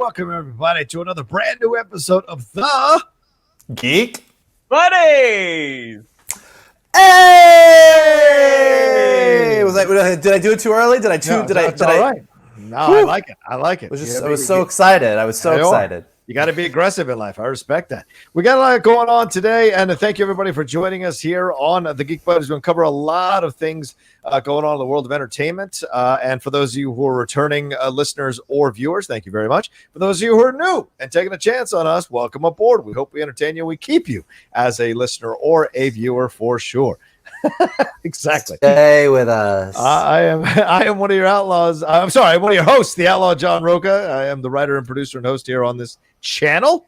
welcome everybody to another brand new episode of the Geek Buddies. Hey! Did I do it too early? Did I? All right. No, I like it. I like it. I was so excited. I was so excited. You got to be aggressive in life. I respect that. We got a lot going on today, and thank you everybody for joining us here on the Geek Buddies. We're going to cover a lot of things going on in the world of entertainment. And for those of you who are returning listeners or viewers, thank you very much. For those of you who are new and taking a chance on us, welcome aboard. We hope we entertain you. We keep you as a listener or a viewer for sure. Exactly. Stay with us. I am one of your outlaws. I'm sorry, I'm one of your hosts, the outlaw John Rocha. I am the writer and producer and host here on this channel.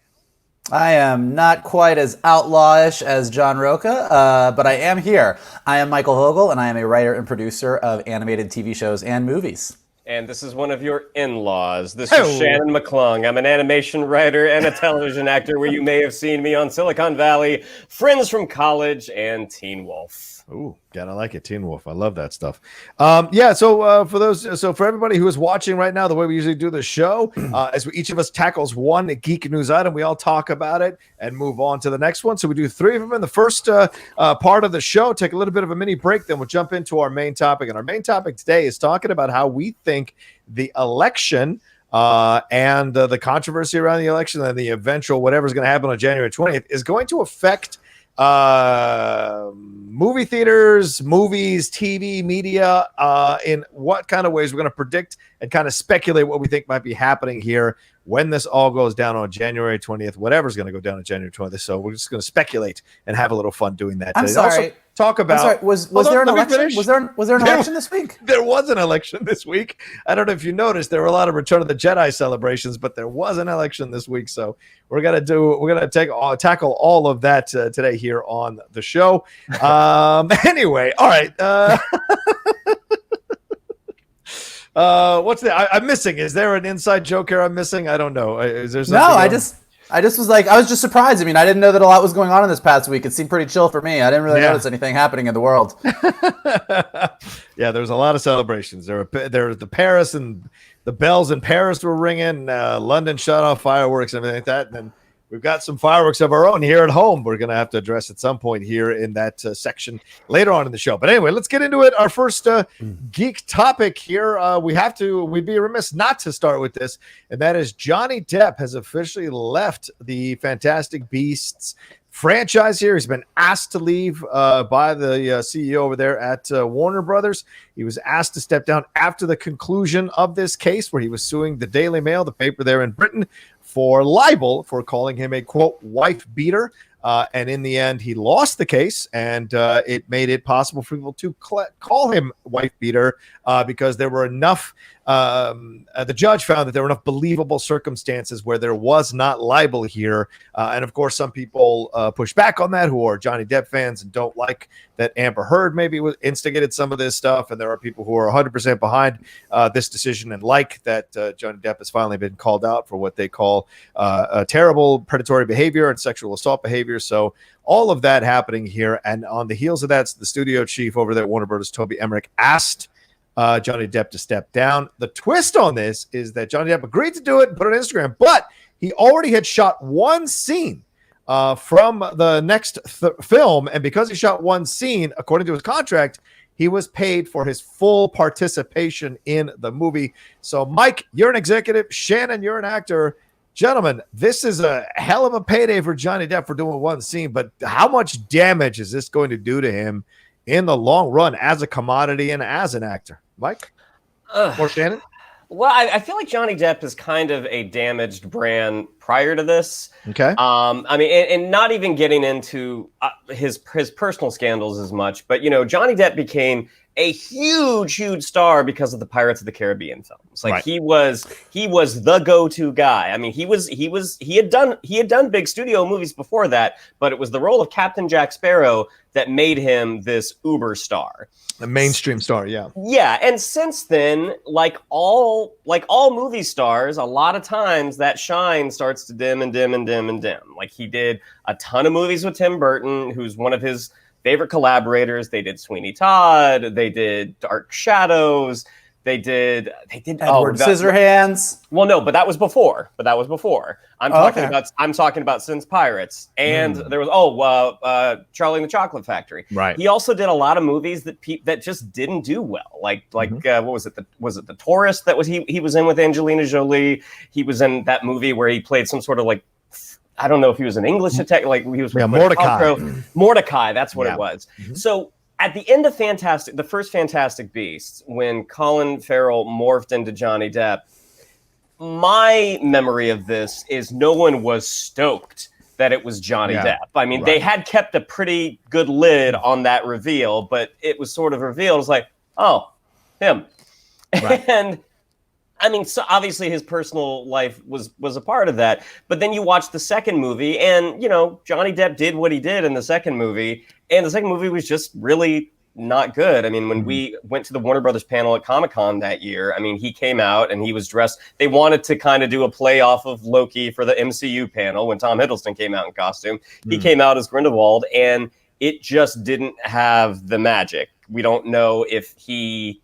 I am not quite as outlawish as John Rocha, but I am here. I am Michael Vogel, and I am a writer and producer of animated TV shows and movies. And this is one of your in-laws. This is Shannon McClung. I'm an animation writer and a television actor where you may have seen me on Silicon Valley, Friends from College, and Teen Wolf. Ooh, gotta like it, Teen Wolf. I love that stuff. So for everybody who is watching right now, the way we usually do the show, as each of us tackles one geek news item, we all talk about it and move on to the next one. So we do three of them in the first part of the show, take a little bit of a mini break, then we'll jump into our main topic. And our main topic today is talking about how we think the election and the controversy around the election and the eventual whatever's going to happen on January 20th is going to affect movie theaters, movies, TV, media, in what kind of ways we're going to predict and kind of speculate what we think might be happening here when this all goes down on January 20th, whatever's going to go down on January 20th. So we're just going to speculate and have a little fun doing that today. I'm sorry. Also, talk about. I'm sorry. Was there an election? Was there an election this week? There was an election this week. I don't know if you noticed, there were a lot of Return of the Jedi celebrations, but there was an election this week. So we're gonna tackle all of that today here on the show. Anyway, all right. What's that? I'm missing. Is there an inside joke here I'm missing? I don't know. Is there something? No, I just was like, I was just surprised. I mean, I didn't know that a lot was going on in this past week. It seemed pretty chill for me. I didn't really notice anything happening in the world. Yeah, there's a lot of celebrations. There was the Paris, and the bells in Paris were ringing. London shut off fireworks and everything like that. And then we've got some fireworks of our own here at home we're going to have to address at some point here in that section later on in the show. But anyway, let's get into it. Our first geek topic here. We'd be remiss not to start with this, and that is Johnny Depp has officially left the Fantastic Beasts franchise here. He's been asked to leave by the CEO over there at Warner Brothers. He was asked to step down after the conclusion of this case where he was suing the Daily Mail, the paper there in Britain, for libel for calling him a, quote, wife beater. And in the end, he lost the case, and it made it possible for people to call him wife beater because there were enough. The judge found that there were enough believable circumstances where there was not libel here. And of course, some people push back on that who are Johnny Depp fans and don't like that Amber Heard maybe instigated some of this stuff. And there are people who are 100% behind this decision and like that Johnny Depp has finally been called out for what they call terrible predatory behavior and sexual assault behavior. So all of that happening here. And on the heels of that, the studio chief over there at Warner Brothers, Toby Emmerich, asked Johnny Depp to step down. The twist on this is that Johnny Depp agreed to do it and put it on Instagram, but he already had shot one scene from the next film. And because he shot one scene, according to his contract, he was paid for his full participation in the movie. So, Mike, you're an executive. Shannon, you're an actor. Gentlemen, this is a hell of a payday for Johnny Depp for doing one scene, but how much damage is this going to do to him in the long run as a commodity and as an actor? Mike? Or Shannon? Well, I feel like Johnny Depp is kind of a damaged brand prior to this. Okay. I mean, and not even getting into his personal scandals as much, but, you know, Johnny Depp became a huge star because of the Pirates of the Caribbean films. Like, right. he was the go-to guy. I mean, he had done big studio movies before that, but it was the role of Captain Jack Sparrow that made him this uber star. A mainstream star, yeah. Yeah, and since then, like all movie stars, a lot of times that shine starts to dim and dim and dim and dim. Like, he did a ton of movies with Tim Burton, who's one of his favorite collaborators. They did Sweeney Todd, they did Dark Shadows, Edward Scissorhands. Well, no, but that was before. I'm talking about Sin's Pirates, and there was Charlie and the Chocolate Factory. Right. He also did a lot of movies that just didn't do well. Like what was it? Was it The Tourist that he was in with Angelina Jolie? He was in that movie where he played some sort of like, I don't know if he was an English detective, like he was Mordecai. Mordecai, that's what it was. So at the end of the first Fantastic Beasts, when Colin Farrell morphed into Johnny Depp, my memory of this is no one was stoked that it was Johnny Depp. I mean, they had kept a pretty good lid on that reveal, but it was sort of revealed. It was like, oh, him. Right. And I mean, so obviously his personal life was a part of that. But then you watch the second movie, and, you know, Johnny Depp did what he did in the second movie, and the second movie was just really not good. I mean, when we went to the Warner Brothers panel at Comic-Con that year, I mean, he came out and he was dressed. They wanted to kind of do a play off of Loki for the MCU panel when Tom Hiddleston came out in costume. He came out as Grindelwald, and it just didn't have the magic. We don't know if he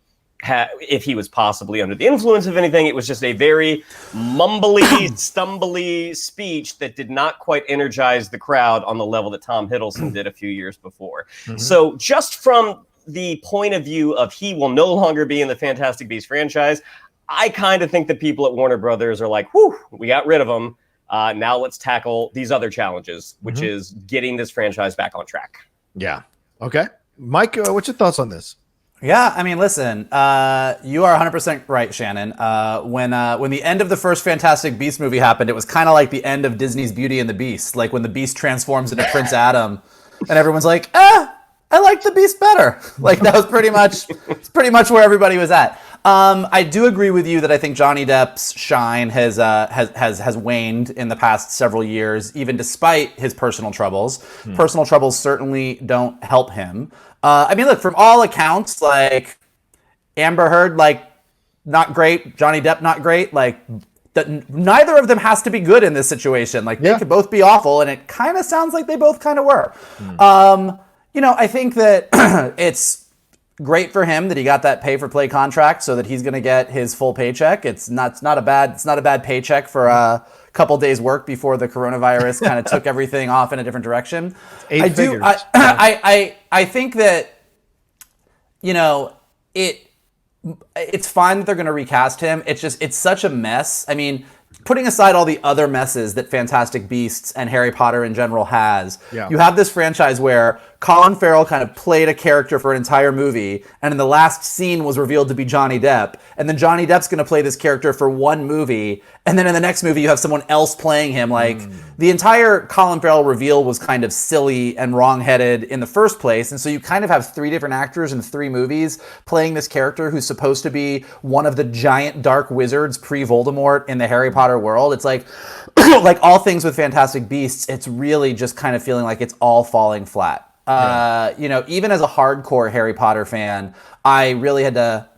was possibly under the influence of anything. It was just a very mumbly, stumbly speech that did not quite energize the crowd on the level that Tom Hiddleston did a few years before. So just from the point of view of he will no longer be in the Fantastic Beasts franchise, I kind of think the people at Warner Brothers are like, whew, we got rid of him. Now let's tackle these other challenges, which is getting this franchise back on track. Yeah. Okay. Mike, what's your thoughts on this? Yeah, I mean, listen, you are 100% right, Shannon. When the end of the first Fantastic Beasts movie happened, it was kind of like the end of Disney's Beauty and the Beast, like when the Beast transforms into Prince Adam, and everyone's like, I like the Beast better. Like that was pretty much where everybody was at. I do agree with you that I think Johnny Depp's shine has waned in the past several years, even despite his personal troubles. Personal troubles certainly don't help him. I mean, look, from all accounts, like Amber Heard, like not great. Johnny Depp, not great. Like neither of them has to be good in this situation. Like they could both be awful, and it kind of sounds like they both kind of were. You know, I think that it's great for him that he got that pay for play contract, so that he's going to get his full paycheck. It's not a bad paycheck for a couple days work before the coronavirus kind of took everything off in a different direction. I think that, you know, it's fine that they're going to recast him. It's such a mess. I mean, putting aside all the other messes that Fantastic Beasts and Harry Potter in general has, you have this franchise where Colin Farrell kind of played a character for an entire movie, and in the last scene was revealed to be Johnny Depp, and then Johnny Depp's going to play this character for one movie, and then in the next movie you have someone else playing him. Like, the entire Colin Farrell reveal was kind of silly and wrong-headed in the first place, and so you kind of have three different actors in three movies playing this character who's supposed to be one of the giant dark wizards pre-Voldemort in the Harry Potter world. It's like, like all things with Fantastic Beasts, it's really just kind of feeling like it's all falling flat. You know, even as a hardcore Harry Potter fan, I really had to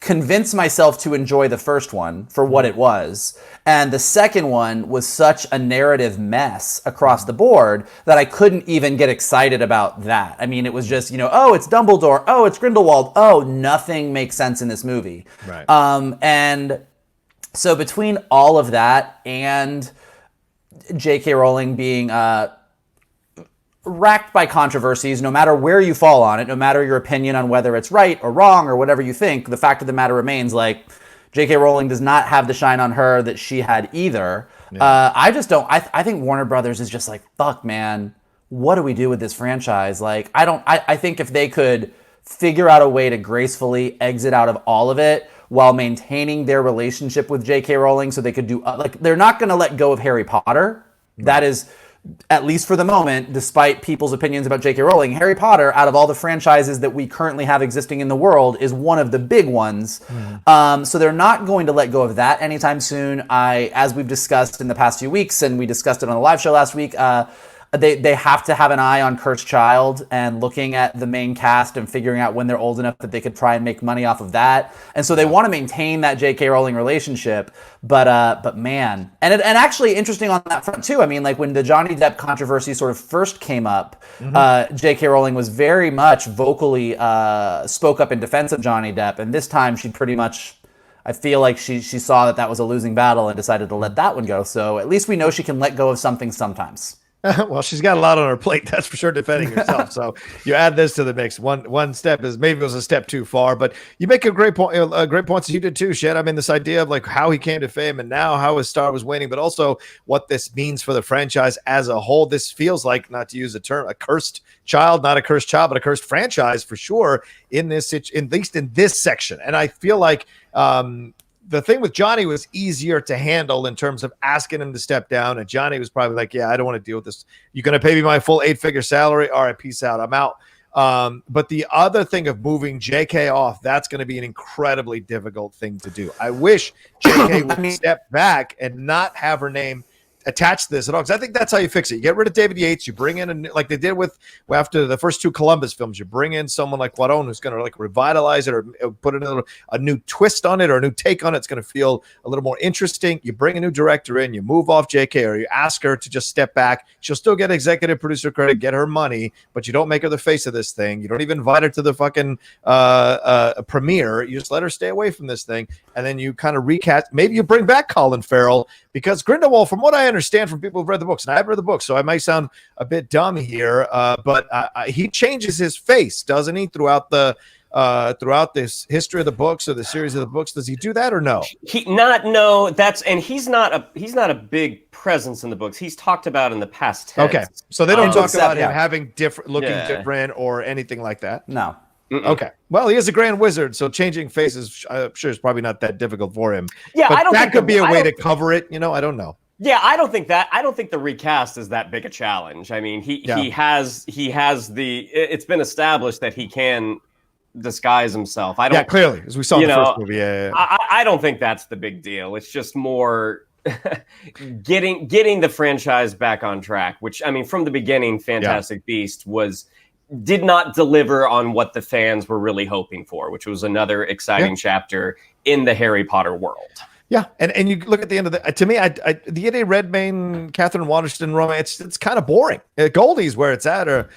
convince myself to enjoy the first one for what it was. And the second one was such a narrative mess across the board that I couldn't even get excited about that. I mean, it was just, you know, oh, it's Dumbledore. Oh, it's Grindelwald. Oh, nothing makes sense in this movie. Right. And so between all of that and J.K. Rowling being racked by controversies, no matter where you fall on it, no matter your opinion on whether it's right or wrong or whatever you think, the fact of the matter remains, like, J.K. Rowling does not have the shine on her that she had either. I think Warner Brothers is just like, fuck, man, what do we do with this franchise? Like, I think if they could figure out a way to gracefully exit out of all of it while maintaining their relationship with J.K. Rowling, so they could do, like, they're not going to let go of Harry Potter. Right. That is, at least for the moment, despite people's opinions about J.K. Rowling, Harry Potter, out of all the franchises that we currently have existing in the world, is one of the big ones. So they're not going to let go of that anytime soon. As we've discussed in the past few weeks, and we discussed it on the live show last week, they have to have an eye on Cursed Child and looking at the main cast and figuring out when they're old enough that they could try and make money off of that. And so they want to maintain that J.K. Rowling relationship. But man, and actually interesting on that front too. I mean, like when the Johnny Depp controversy sort of first came up, J.K. Rowling was very much vocally spoke up in defense of Johnny Depp, and this time she pretty much, I feel like she saw that was a losing battle and decided to let that one go. So at least we know she can let go of something sometimes. Well, she's got a lot on her plate, that's for sure, defending herself. So you add this to the mix. One step is maybe it was a step too far, but you make a great point. Great points you did too, Shed. I mean, this idea of like how he came to fame and now how his star was waning, but also what this means for the franchise as a whole. This feels like, not to use a term, a cursed child, not a cursed child, but a cursed franchise for sure. At least in this section, and I feel like the thing with Johnny was easier to handle in terms of asking him to step down. And Johnny was probably like, yeah, I don't want to deal with this. You're going to pay me my full 8-figure salary. All right, peace out. I'm out. But the other thing of moving JK off, that's going to be an incredibly difficult thing to do. I wish JK would step back and not have her name attached to this at all, because I think that's how you fix it. You get rid of David Yates, you bring in like they did with after the first 2 Columbus films, you bring in someone like Cuarón who's going to like revitalize it or put a new twist on it or a new take on it. It's going to feel a little more interesting. You bring a new director in, you move off JK, or you ask her to just step back. She'll still get executive producer credit, get her money, but you don't make her the face of this thing. You don't even invite her to the fucking premiere. You just let her stay away from this thing, and then you kind of recast. Maybe you bring back Colin Farrell, because Grindelwald, from what I understand from people who've read the books, and I've read the books, so I might sound a bit dumb here, but he changes his face, doesn't he, throughout this history of the books or the series of the books? Does he do that or no? He's not a big presence in the books. He's talked about in the past tense. Okay, so they don't talk about him having different or anything like that. No. Mm-mm. Okay. Well, he is a grand wizard, so changing faces, I'm sure, is probably not that difficult for him. Yeah, but that could be a way to cover it. I don't know. Yeah, I don't think the recast is that big a challenge. I mean, he has it's been established that he can disguise himself. Clearly, as we saw in the first movie. I don't think that's the big deal. It's just more getting the franchise back on track, which, I mean, from the beginning, Fantastic Beasts did not deliver on what the fans were really hoping for, which was another exciting chapter in the Harry Potter world. Yeah, and you look at the end of to me, the Eddie Redmayne, Catherine Waterston romance, it's kind of boring. Goldie's where it's at, or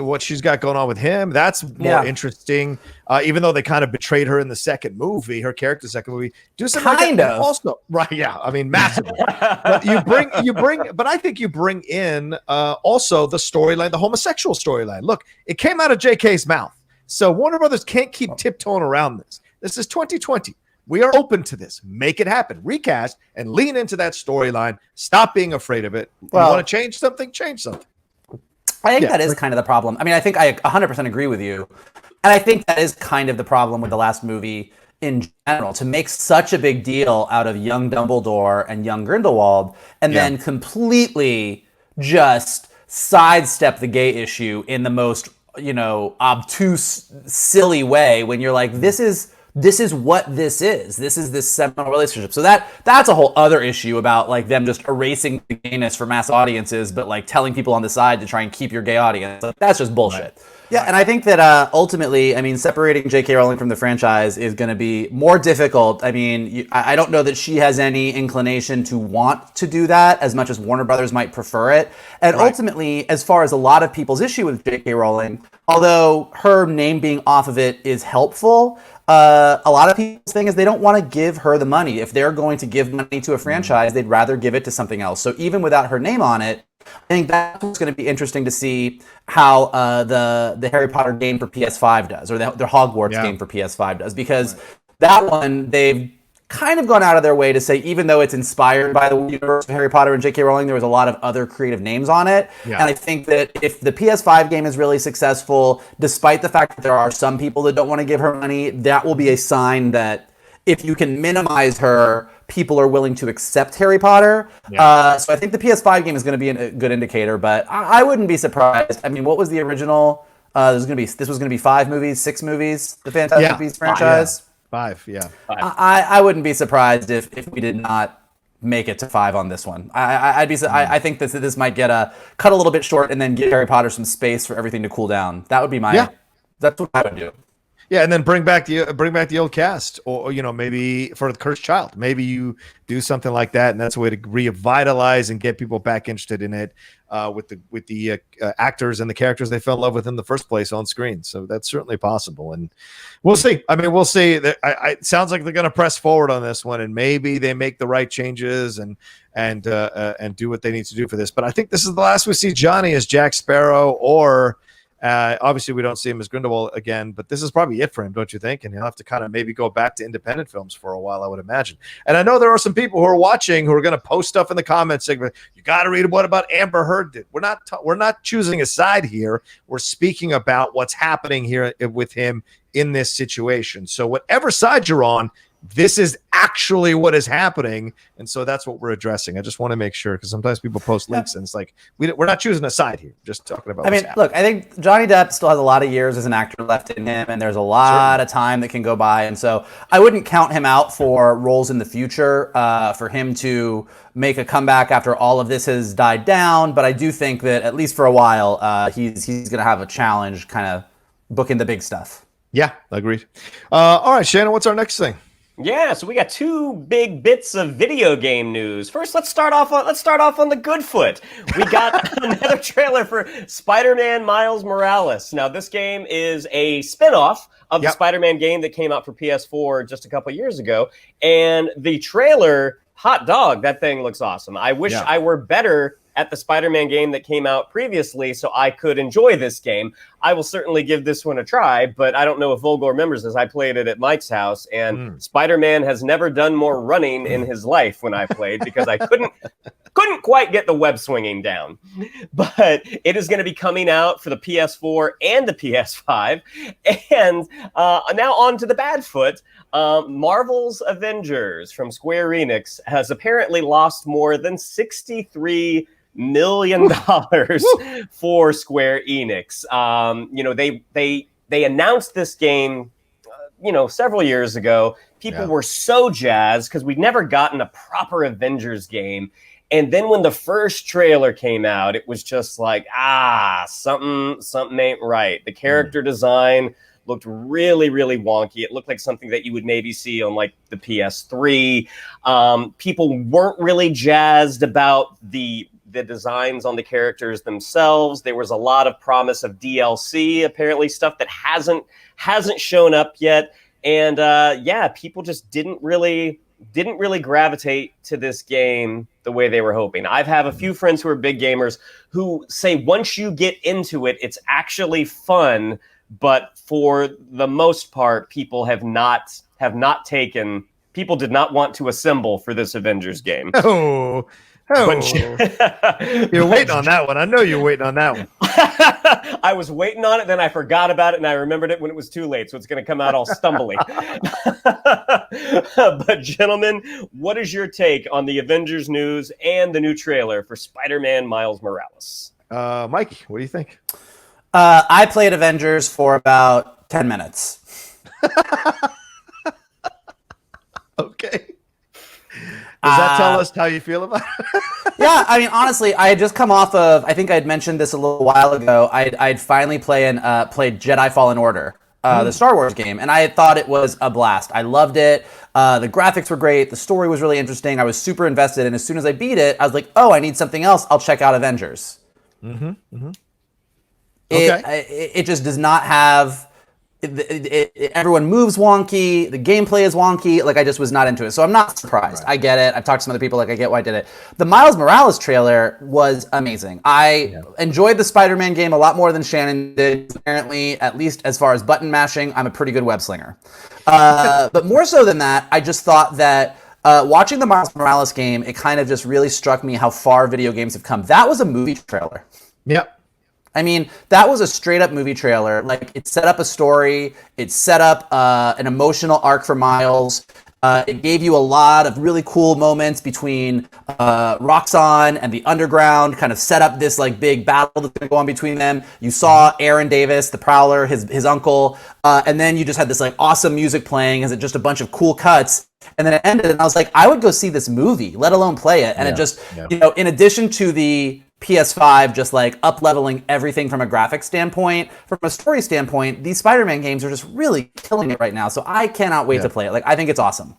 what she's got going on with him, that's more interesting. Even though they kind of betrayed her in the second movie, her character's second movie, do something kind of also, right? Yeah, I mean, massively. But but I think you bring in also the storyline, the homosexual storyline. Look, it came out of JK's mouth, so Warner Brothers can't keep tiptoeing around this. This is 2020. We are open to this. Make it happen. Recast and lean into that storyline. Stop being afraid of it. Well, you want to change something? Change something. I think that is kind of the problem. I mean, I think I 100% agree with you. And I think that is kind of the problem with the last movie in general, to make such a big deal out of young Dumbledore and young Grindelwald and then completely just sidestep the gay issue in the most, obtuse, silly way when you're like, this is what this is. This is this seminal relationship. So that's a whole other issue about like them just erasing the gayness for mass audiences, but like telling people on the side to try and keep your gay audience. Like, that's just bullshit. Right. Yeah, and I think that ultimately, I mean, separating J.K. Rowling from the franchise is going to be more difficult. I mean, I don't know that she has any inclination to want to do that as much as Warner Brothers might prefer it. And ultimately, as far as a lot of people's issue with J.K. Rowling, although her name being off of it is helpful, a lot of people's thing is they don't want to give her the money. If they're going to give money to a franchise, they'd rather give it to something else. So even without her name on it, I think that's what's going to be interesting to see how the Harry Potter game for PS5 does, or the Hogwarts game for PS5 does, because that one, they've kind of gone out of their way to say, even though it's inspired by the universe of Harry Potter and J.K. Rowling, there was a lot of other creative names on it. Yeah. And I think that if the PS5 game is really successful, despite the fact that there are some people that don't want to give her money, that will be a sign that if you can minimize her, people are willing to accept Harry Potter. Yeah. So I think the PS5 game is going to be a good indicator, but I wouldn't be surprised. I mean, what was the original? This was going to be 5 movies, 6 movies, the Fantastic Beasts franchise. 5, yeah. 5. I wouldn't be surprised if we did not make it to 5 on this one. I think this might get cut a little bit short and then give Harry Potter some space for everything to cool down. That would be that's what I would do. Yeah, and then bring back the old cast, or maybe for the Cursed Child, maybe you do something like that, and that's a way to revitalize and get people back interested in it with the actors and the characters they fell in love with in the first place on screen. So that's certainly possible, and we'll see. I mean, we'll see. It sounds like they're going to press forward on this one, and maybe they make the right changes and do what they need to do for this. But I think this is the last we see Johnny as Jack Sparrow, or obviously we don't see him as Grindelwald again, but this is probably it for him, don't you think? And he'll have to kind of maybe go back to independent films for a while, I would imagine. And I know there are some people who are watching who are going to post stuff in the comments segment. You got to read what about Amber Heard did. We're not choosing a side here. We're speaking about what's happening here with him in this situation. So whatever side you're on, this is actually what is happening, and so that's what we're addressing. I just want to make sure, because sometimes people post links and it's like we're not choosing a side here, just talking about. I mean, look, I think Johnny Depp still has a lot of years as an actor left in him, and there's a lot of time that can go by, and so I wouldn't count him out for roles in the future for him to make a comeback after all of this has died down. But I do think that at least for a while, he's going to have a challenge, kind of booking the big stuff. Yeah, agreed. All right, Shannon, what's our next thing? Yeah, so we got 2 big bits of video game news. First, let's start off on the good foot. We got another trailer for Spider-Man Miles Morales. Now, this game is a spin-off of the Spider-Man game that came out for PS4 just a couple years ago, and the trailer, hot dog, that thing looks awesome. I wish I were better at the Spider-Man game that came out previously so I could enjoy this game. I will certainly give this one a try, but I don't know if Vogel remembers this. I played it at Mike's house, and Spider-Man has never done more running in his life when I played, because I couldn't quite get the web swinging down. But it is going to be coming out for the PS4 and the PS5. And now on to the bad foot. Marvel's Avengers from Square Enix has apparently lost more than $63 million for Square Enix. They announced this game, several years ago. People were so jazzed because we'd never gotten a proper Avengers game. And then when the first trailer came out, it was just like, something ain't right. The character design looked really, really wonky. It looked like something that you would maybe see on like the PS3. People weren't really jazzed about the designs on the characters themselves. There was a lot of promise of DLC, apparently stuff that hasn't shown up yet. And people just didn't really gravitate to this game the way they were hoping. I have a few friends who are big gamers who say once you get into it, it's actually fun. But for the most part, people did not want to assemble for this Avengers game. Oh. You're waiting on that one. I know you're waiting on that one. I was waiting on it, then I forgot about it, and I remembered it when it was too late, so it's going to come out all stumbly. But gentlemen, what is your take on the Avengers news and the new trailer for Spider-Man Miles Morales? Mikey, what do you think? I played Avengers for about 10 minutes. Okay. Does that tell us how you feel about it? Yeah, I mean, honestly, I had just come off of, I think I'd mentioned this a little while ago, I'd finally played Jedi Fallen Order, the Star Wars game, and I thought it was a blast. I loved it. The graphics were great. The story was really interesting. I was super invested, and as soon as I beat it, I was like, oh, I need something else. I'll check out Avengers. It just does not have... everyone moves wonky. The gameplay is wonky. Like, I just was not into it. So I'm not surprised. Right. I get it. I've talked to some other people. Like, I get why I did it. The Miles Morales trailer was amazing. I enjoyed the Spider-Man game a lot more than Shannon did. Apparently, at least as far as button mashing, I'm a pretty good web slinger. But more so than that, I just thought that watching the Miles Morales game, it kind of just really struck me how far video games have come. That was a movie trailer. Yep. I mean, that was a straight-up movie trailer. Like, it set up a story. It set up an emotional arc for Miles. It gave you a lot of really cool moments between Roxxon and the Underground, kind of set up this, like, big battle that's going to go on between them. You saw Aaron Davis, the Prowler, his uncle, and then you just had this, like, awesome music playing as it just a bunch of cool cuts. and then it ended, and I was like, I would go see this movie, let alone play it. And it just, in addition to the PS5 just like up-leveling everything from a graphics standpoint, from a story standpoint, these Spider-Man games are just really killing it right now. So I cannot wait to play it. Like, I think it's awesome.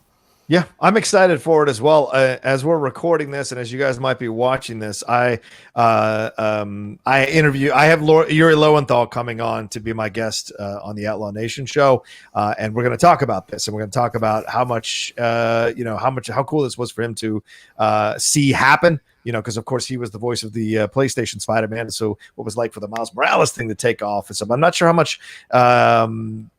Yeah, I'm excited for it as well. As we're recording this, and as you guys might be watching this, I have Yuri Lowenthal coming on to be my guest on the Outlaw Nation show, and we're going to talk about this, and we're going to talk about how cool this was for him to see happen. Because of course he was the voice of the PlayStation Spider-Man. So what was like for the Miles Morales thing to take off and stuff. I'm not sure how much,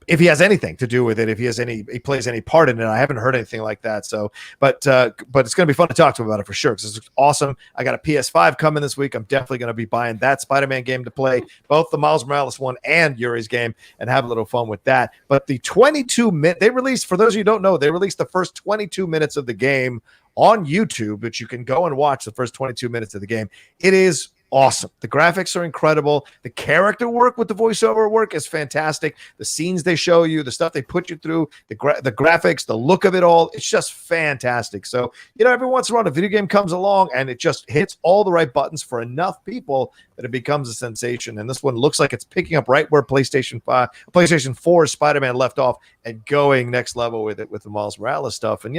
if he has anything to do with it, if he plays any part in it. I haven't heard anything like that. So, but it's going to be fun to talk to him about it for sure. Because it's awesome. I got a PS5 coming this week. I'm definitely going to be buying that Spider-Man game to play, both the Miles Morales one and Yuri's game, and have a little fun with that. But the 22-minute, they released, for those of you who don't know, they released the first 22 minutes of the game on YouTube, but you can go and watch the first 22 minutes of the game. It is awesome. The graphics are incredible. The character work with the voiceover work is fantastic. The scenes they show you, the stuff they put you through, the graphics, the look of it all, it's just fantastic. So, every once in a while a video game comes along and it just hits all the right buttons for enough people that it becomes a sensation. And this one looks like it's picking up right where PlayStation 4 Spider-Man left off and going next level with it, with the Miles Morales stuff. And,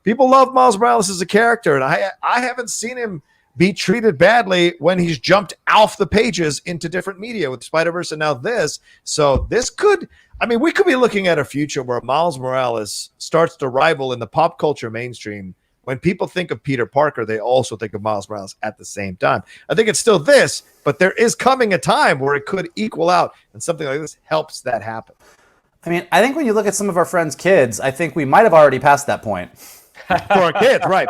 people love Miles Morales as a character, and I haven't seen him be treated badly when he's jumped off the pages into different media with Spider-Verse and now this. So this could, we could be looking at a future where Miles Morales starts to rival in the pop culture mainstream. When people think of Peter Parker, they also think of Miles Morales at the same time. I think it's still this, but there is coming a time where it could equal out, and something like this helps that happen. I think when you look at some of our friends' kids, I think we might have already passed that point. For our kids, right?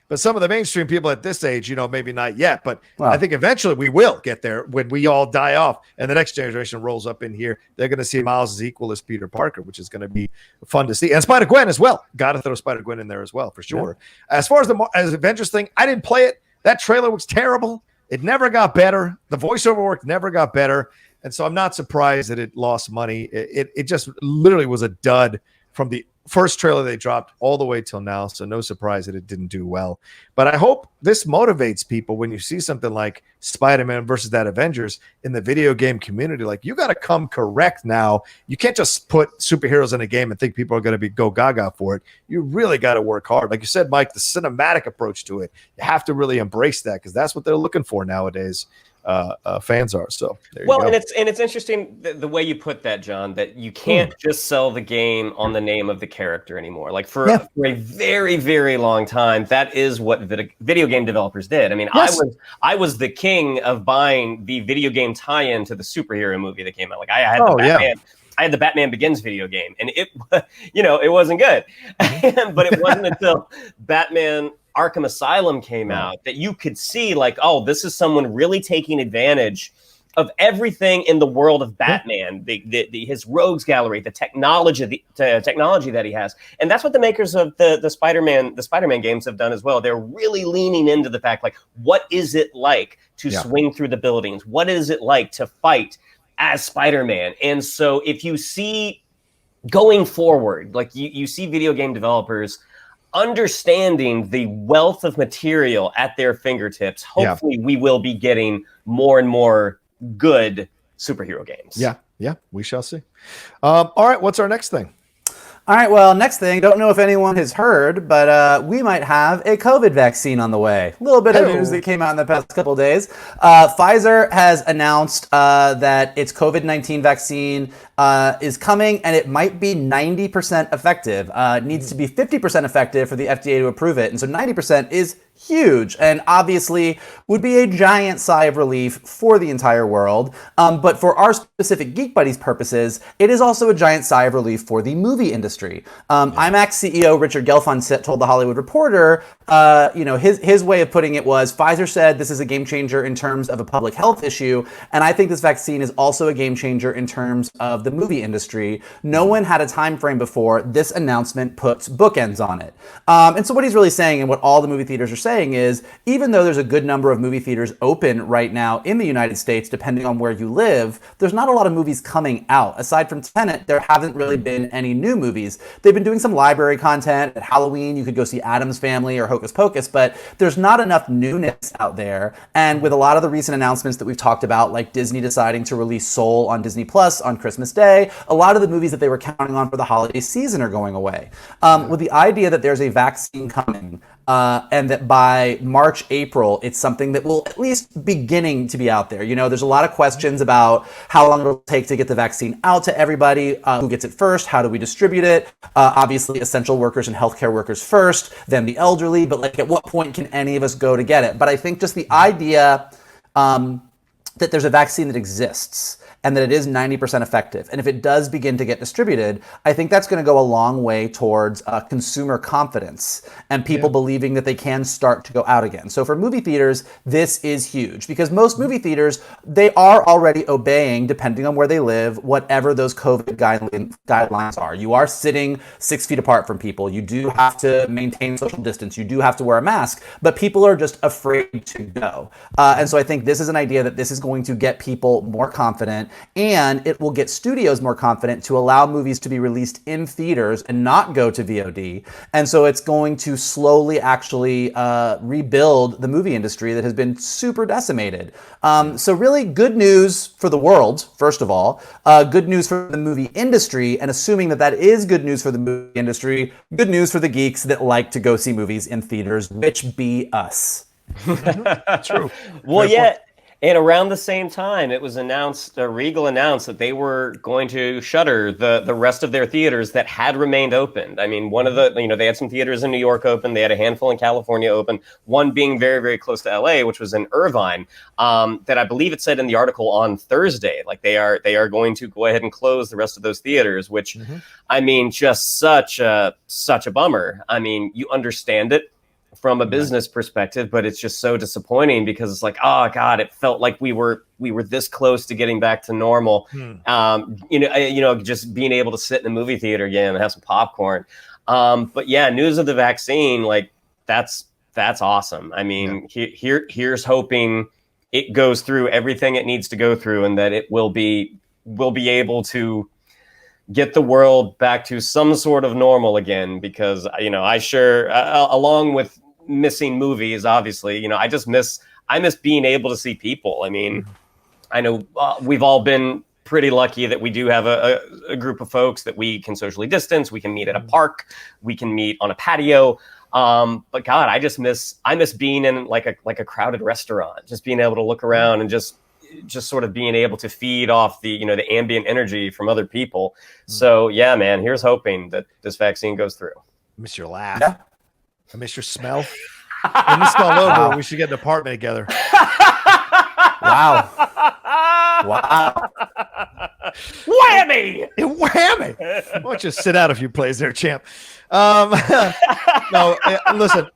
But some of the mainstream people at this age, maybe not yet. But I think eventually we will get there when we all die off and the next generation rolls up in here. They're going to see Miles as equal as Peter Parker, which is going to be fun to see. And Spider-Gwen as well. Got to throw Spider-Gwen in there as well, for sure. Yeah. As far as the Avengers thing, I didn't play it. That trailer was terrible. It never got better. The voiceover work never got better. And so I'm not surprised that it lost money. It just literally was a dud from the first trailer they dropped all the way till now, so no surprise that it didn't do well. But I hope this motivates people when you see something like Spider-Man versus that Avengers in the video game community. Like, you got to come correct now. You can't just put superheroes in a game and think people are going to go gaga for it. You really got to work hard. Like you said, Mike, the cinematic approach to it, you have to really embrace that, because that's what they're looking for nowadays. Fans are. So there you go. And it's interesting the way you put that, John, that you can't just sell the game on the name of the character anymore. Like for a very, very long time, that is what video game developers did. I was the king of buying the video game tie-in to the superhero movie that came out. Like I had I had the Batman Begins video game, and it wasn't good. But it wasn't until Batman Arkham Asylum came out that you could see, like, oh, this is someone really taking advantage of everything in the world of Batman, his rogues gallery, the technology that he has. And that's what the makers of the Spider-Man games have done as well. They're really leaning into the fact, like, what is it like to swing through the buildings? What is it like to fight as Spider-Man? And so if you see going forward, like you see video game developers understanding the wealth of material at their fingertips, hopefully we will be getting more and more good superhero games. Yeah, we shall see. All right, what's our next thing? All right, well, next thing, don't know if anyone has heard, but we might have a COVID vaccine on the way. A little bit of news that came out in the past couple of days. Pfizer has announced that its COVID-19 vaccine is coming, and it might be 90% effective. It needs to be 50% effective for the FDA to approve it, and so 90% is huge, and obviously would be a giant sigh of relief for the entire world. But for our specific Geek Buddies purposes, it is also a giant sigh of relief for the movie industry. IMAX CEO Richard Gelfond told The Hollywood Reporter, his way of putting it was, Pfizer said this is a game changer in terms of a public health issue, and I think this vaccine is also a game changer in terms of the movie industry. No one had a time frame before. This announcement puts bookends on it. And so what he's really saying, and what all the movie theaters are saying is, even though there's a good number of movie theaters open right now in the United States, depending on where you live, there's not a lot of movies coming out. Aside from Tenet, there haven't really been any new movies. They've been doing some library content. At Halloween, you could go see Addams Family or Hocus Pocus, but there's not enough newness out there. And with a lot of the recent announcements that we've talked about, like Disney deciding to release Soul on Disney Plus on Christmas Day, a lot of the movies that they were counting on for the holiday season are going away. With the idea that there's a vaccine coming, and that by March, April, it's something that will at least beginning to be out there. You know, there's a lot of questions about how long it'll take to get the vaccine out to everybody, who gets it first, how do we distribute it? Obviously, essential workers and healthcare workers first, then the elderly, but like at what point can any of us go to get it? But I think just the idea that there's a vaccine that exists and that it is 90% effective. And if it does begin to get distributed, I think that's going to go a long way towards consumer confidence and people believing that they can start to go out again. So for movie theaters, this is huge because most movie theaters, they are already obeying, depending on where they live, whatever those COVID guidelines are. You are sitting 6 feet apart from people. You do have to maintain social distance. You do have to wear a mask, but people are just afraid to go. And so I think this is an idea that this is going to get people more confident, and it will get studios more confident to allow movies to be released in theaters and not go to VOD. And so it's going to slowly actually rebuild the movie industry that has been super decimated. So really good news for the world, first of all, good news for the movie industry, and assuming that that is good news for the movie industry, good news for the geeks that like to go see movies in theaters, which be us. True. Well, yeah. And around the same time, it was announced, Regal announced that they were going to shutter the rest of their theaters that had remained open. I mean, one of the, they had some theaters in New York open. They had a handful in California open, one being very, very close to LA, which was in Irvine, that I believe it said in the article on Thursday, like they are going to go ahead and close the rest of those theaters, which, I mean, just such a bummer. I mean, you understand it from a business perspective, but it's just so disappointing because it's like, oh God, it felt like we were this close to getting back to normal. Just being able to sit in a movie theater again and have some popcorn. But yeah, news of the vaccine, like that's awesome. I mean, here's hoping it goes through everything it needs to go through and that it will be able to get the world back to some sort of normal again, because, I sure, along with missing movies, obviously, I miss being able to see people. I mean, I know we've all been pretty lucky that we do have a group of folks that we can socially distance. We can meet at a park. We can meet on a patio. But God, I miss being in like a crowded restaurant, just being able to look around and just sort of being able to feed off the the ambient energy from other people. So yeah, man, here's hoping that this vaccine goes through. I miss your laugh. Yeah. I miss your smell. When this is all over, we should get an apartment together. Wow. Whammy! Whammy! Why don't you sit out a few plays there, champ? No, listen,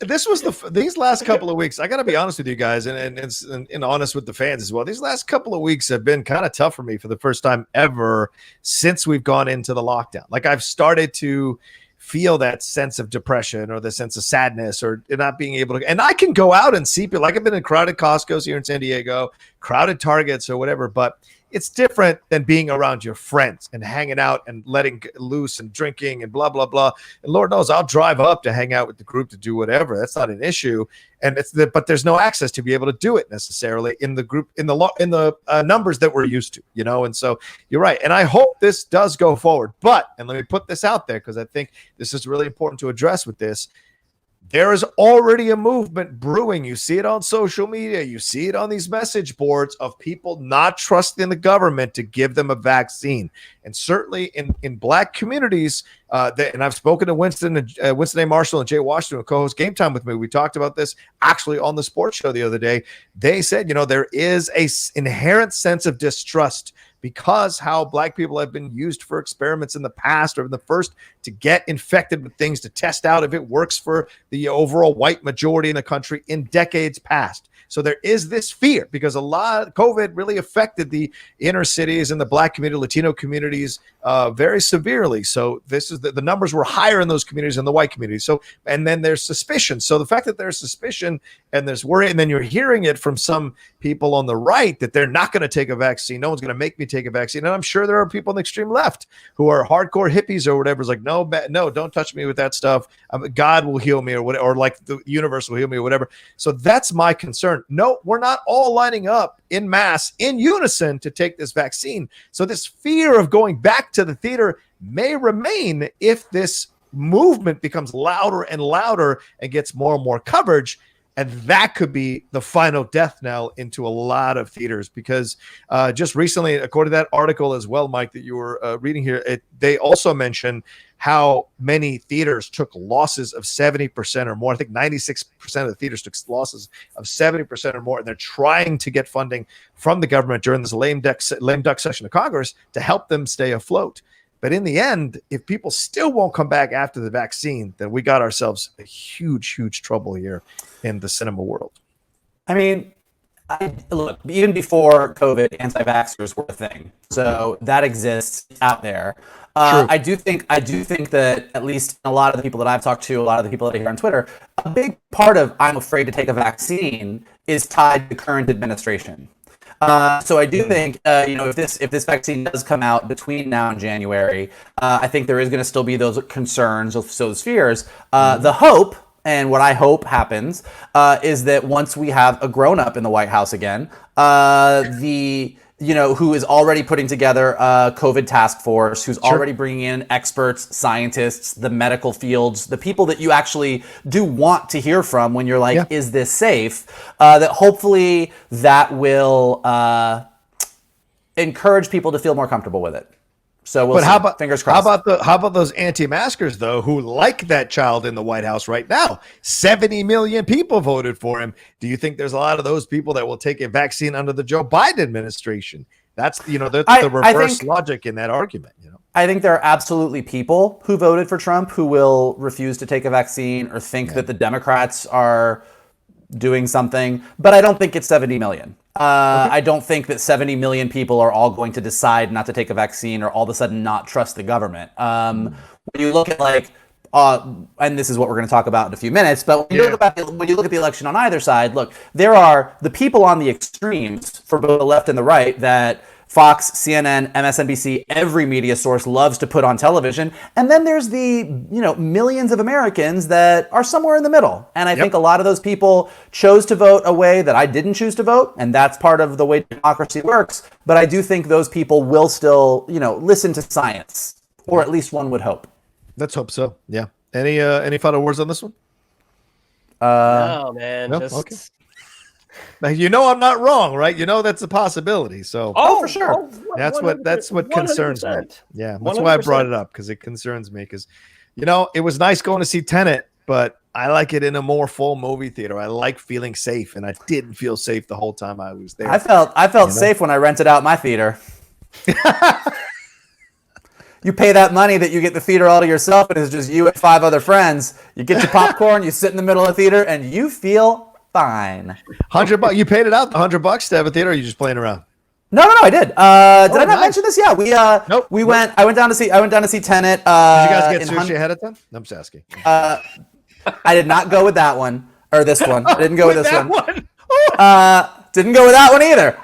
these last couple of weeks, I got to be honest with you guys and honest with the fans as well. These last couple of weeks have been kind of tough for me for the first time ever since we've gone into the lockdown. Like I've started to feel that sense of depression or the sense of sadness or not being able to, and I can go out and see people. Like I've been in crowded Costco's here in San Diego, crowded Targets or whatever, but it's different than being around your friends and hanging out and letting loose and drinking and blah, blah, blah. And Lord knows I'll drive up to hang out with the group to do whatever. That's not an issue. And but there's no access to be able to do it necessarily in the group, in the numbers that we're used to, And so you're right. And I hope this does go forward. But, and let me put this out there because I think this is really important to address with this. There is already a movement brewing. You see it on social media. You see it on these message boards of people not trusting the government to give them a vaccine. And certainly in Black communities, and I've spoken to Winston A. Marshall and Jay Washington, who co-host Game Time with me. We talked about this actually on the sports show the other day. They said, there is a inherent sense of distrust because how Black people have been used for experiments in the past or the first to get infected with things to test out if it works for the overall white majority in the country in decades past. So there is this fear because a lot of COVID really affected the inner cities and the Black community, Latino communities very severely. So this is the numbers were higher in those communities than the white communities. So, and then there's suspicion. So the fact that there's suspicion and there's worry, and then you're hearing it from some people on the right that they're not going to take a vaccine. No one's going to make me take a vaccine. And I'm sure there are people on the extreme left who are hardcore hippies or whatever. It's like, no, don't touch me with that stuff. God will heal me or whatever, or like the universe will heal me or whatever. So that's my concern. No, we're not all lining up in mass in unison to take this vaccine. So this fear of going back to the theater may remain if this movement becomes louder and louder and gets more and more coverage. And that could be the final death knell into a lot of theaters, because just recently, according to that article as well, Mike, that you were reading here, they also mentioned how many theaters took losses of 70% or more. I think 96% of the theaters took losses of 70% or more, and they're trying to get funding from the government during this lame duck session of Congress to help them stay afloat. But in the end, if people still won't come back after the vaccine, then we got ourselves a huge, huge trouble here in the cinema world. I mean, look, even before COVID, anti-vaxxers were a thing. So that exists out there. I do think that, at least a lot of the people that I've talked to, a lot of the people that I hear on Twitter, a big part of I'm afraid to take a vaccine is tied to current administration. So I do think, if this vaccine does come out between now and January, I think there is going to still be those concerns, those fears. The hope, and what I hope happens, is that once we have a grown-up in the White House again, who is already putting together a COVID task force, who's already bringing in experts, scientists, the medical fields, the people that you actually do want to hear from when you're like, is this safe? That hopefully that will encourage people to feel more comfortable with it. So we'll see. Fingers crossed. How about those anti-maskers though, who like that child in the White House right now? 70 million people voted for him. Do you think there's a lot of those people that will take a vaccine under the Joe Biden administration? That's the reverse logic in that argument. I think there are absolutely people who voted for Trump who will refuse to take a vaccine or think that the Democrats are doing something, but I don't think it's 70 million. I don't think that 70 million people are all going to decide not to take a vaccine or all of a sudden not trust the government. When you look at and this is what we're going to talk about in a few minutes, but when you look at the election on either side, look, there are the people on the extremes for both the left and the right that Fox, CNN, MSNBC, every media source loves to put on television. And then there's the, millions of Americans that are somewhere in the middle. And I think a lot of those people chose to vote a way that I didn't choose to vote. And that's part of the way democracy works. But I do think those people will still, listen to science, or at least one would hope. Let's hope so. Yeah. Any final words on this one? No, man. No? Okay. Now, I'm not wrong, right? That's a possibility. So, for sure. That's what concerns me. Yeah, that's 100%. Why I brought it up, because it concerns me. Because, it was nice going to see Tenet, but I like it in a more full movie theater. I like feeling safe, and I didn't feel safe the whole time I was there. I felt safe when I rented out my theater. You pay that money that you get the theater all to yourself, and it's just you and 5 other friends. You get your popcorn, you sit in the middle of the theater, and you feel fine. $100. You paid it out, the $100 to have a theater. Or are you just playing around? No, I did. Did I not mention this? Yeah, Nope. I went down to see Tenet. Did you guys get sushi ahead of time? I'm just asking. I did not go with that one or this one. I didn't go with this one. Didn't go with that one either.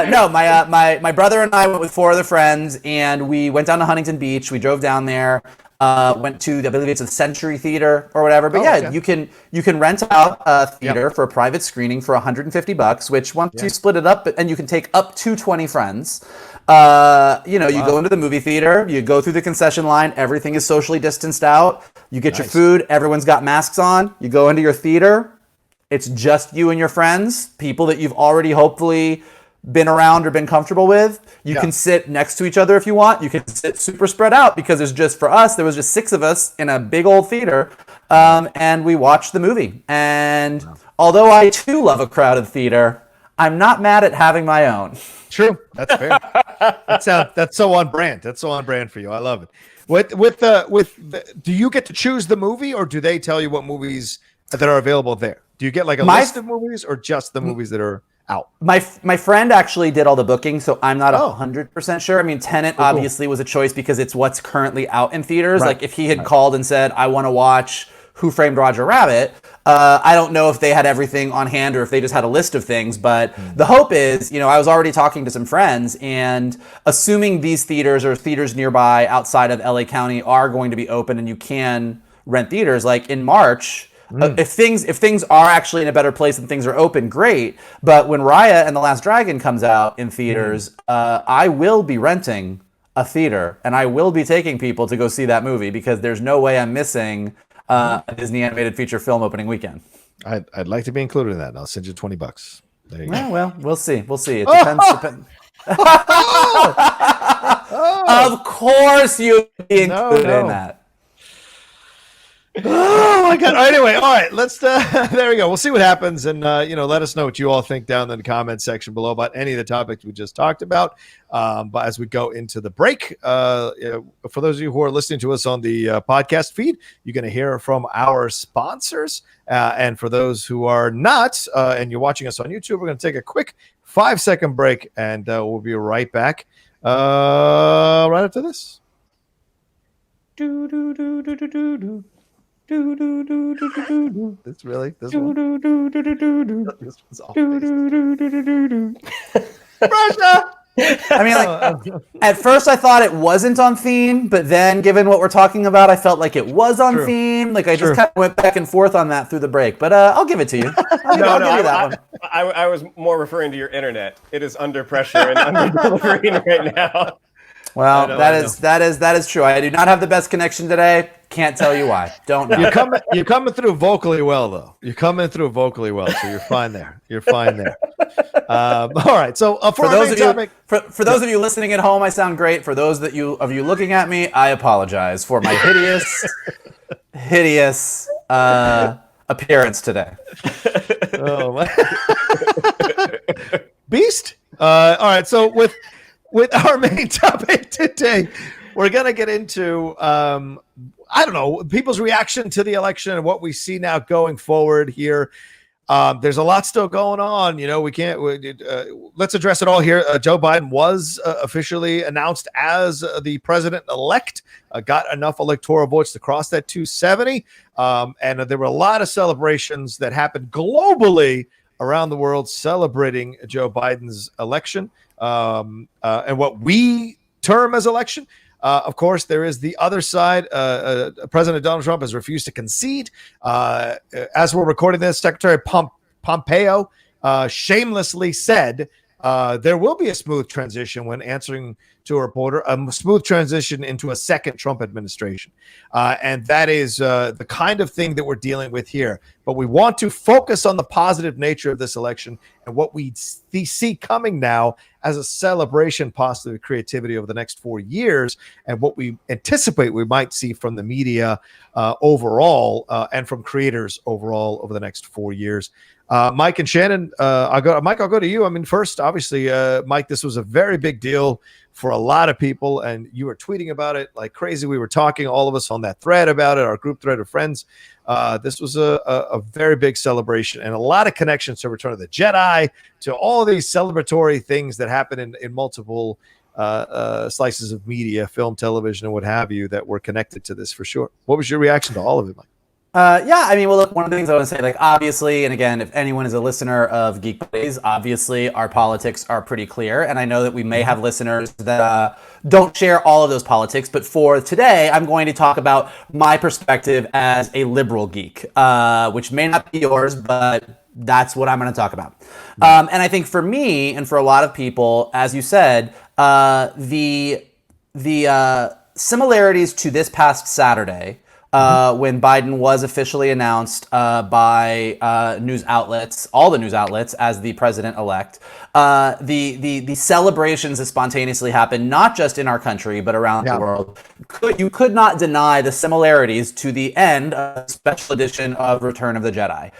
No, my brother and I went with 4 other friends, and we went down to Huntington Beach. We drove down there. Went to, I believe it's a Century Theater or whatever. But you can rent out a theater for a private screening for $150, which once you split it up, and you can take up to 20 friends. You go into the movie theater, you go through the concession line, everything is socially distanced out. You get your food, everyone's got masks on. You go into your theater, it's just you and your friends, people that you've already hopefully been around or been comfortable with. You can sit next to each other if you want. You can sit super spread out, because there was just 6 of us in a big old theater, and we watched the movie. And although I too love a crowded theater, I'm not mad at having my own. True, that's fair. That's so on brand. That's so on brand for you. I love it. Do you get to choose the movie, or do they tell you what movies that are available there? Do you get like a list of movies, or just the movies that are out? My friend actually did all the booking, so I'm not 100% sure. I mean, Tenet obviously was a choice because it's what's currently out in theaters. Like if he had called and said, I want to watch Who Framed Roger Rabbit, I don't know if they had everything on hand or if they just had a list of things, but the hope is, I was already talking to some friends, and assuming these theaters or theaters nearby outside of LA County are going to be open and you can rent theaters, like in March, if things are actually in a better place and things are open, great. But when Raya and the Last Dragon comes out in theaters, I will be renting a theater and I will be taking people to go see that movie because there's no way I'm missing a Disney animated feature film opening weekend. I'd like to be included in that. And I'll send you $20. There you go. Well, we'll see. It depends. Of course you'd be included in that. Oh my God! Anyway, all right. Let's. There we go. We'll see what happens, and let us know what you all think down in the comment section below about any of the topics we just talked about. But as we go into the break, for those of you who are listening to us on the podcast feed, you're going to hear from our sponsors. And for those who are not, and you're watching us on YouTube, we're going to take a quick 5-second break, and we'll be right back right after this. This really? This one? This one's off. Russia! I mean, like, at first I thought it wasn't on theme, but then given what we're talking about, I felt like it was on theme. Like I just kind of went back and forth on that through the break, but I'll give it to you. I'll give you that one. I was more referring to your internet. It is under pressure and under delivering right now. Well, that is true. I do not have the best connection today. Can't tell you why. Don't know. You're coming through vocally well, though. You're coming through vocally well, so you're fine there. All right. So for those of you listening at home, I sound great. For those of you looking at me, I apologize for my hideous appearance today. Oh my. Beast. All right. So with our main topic today, we're going to get into, people's reaction to the election and what we see now going forward here. There's a lot still going on. Let's address it all here. Joe Biden was officially announced as the president-elect, got enough electoral votes to cross that 270. And there were a lot of celebrations that happened globally around the world celebrating Joe Biden's election. And what we term as election. Of course, there is the other side. President Donald Trump has refused to concede. As we're recording this, Secretary Pompeo shamelessly said there will be a smooth transition when answering to a reporter, a smooth transition into a second Trump administration. And that is the kind of thing that we're dealing with here. But we want to focus on the positive nature of this election and what we see coming now as a celebration, possibly of creativity over the next 4 years, and what we anticipate we might see from the media overall and from creators overall over the next 4 years. Mike and Shannon, I'll go to you. I mean, first, obviously, Mike, this was a very big deal for a lot of people, and you were tweeting about it like crazy. We were talking, all of us, on that thread about it, our group thread of friends. This was a very big celebration and a lot of connections to Return of the Jedi, to all these celebratory things that happen in multiple slices of media, film, television, and what have you, that were connected to this for sure. What was your reaction to all of it, Mike? Look, one of the things I want to say, like, obviously, and again, if anyone is a listener of Geek Buddies, obviously our politics are pretty clear, and I know that we may have listeners that don't share all of those politics, but for today, I'm going to talk about my perspective as a liberal geek, which may not be yours, but that's what I'm going to talk about. And I think for me, and for a lot of people, as you said, the similarities to this past Saturday, when Biden was officially announced by news outlets, all the news outlets, as the president-elect, the celebrations that spontaneously happened, not just in our country, but around the world. You could not deny the similarities to the end of the special edition of Return of the Jedi,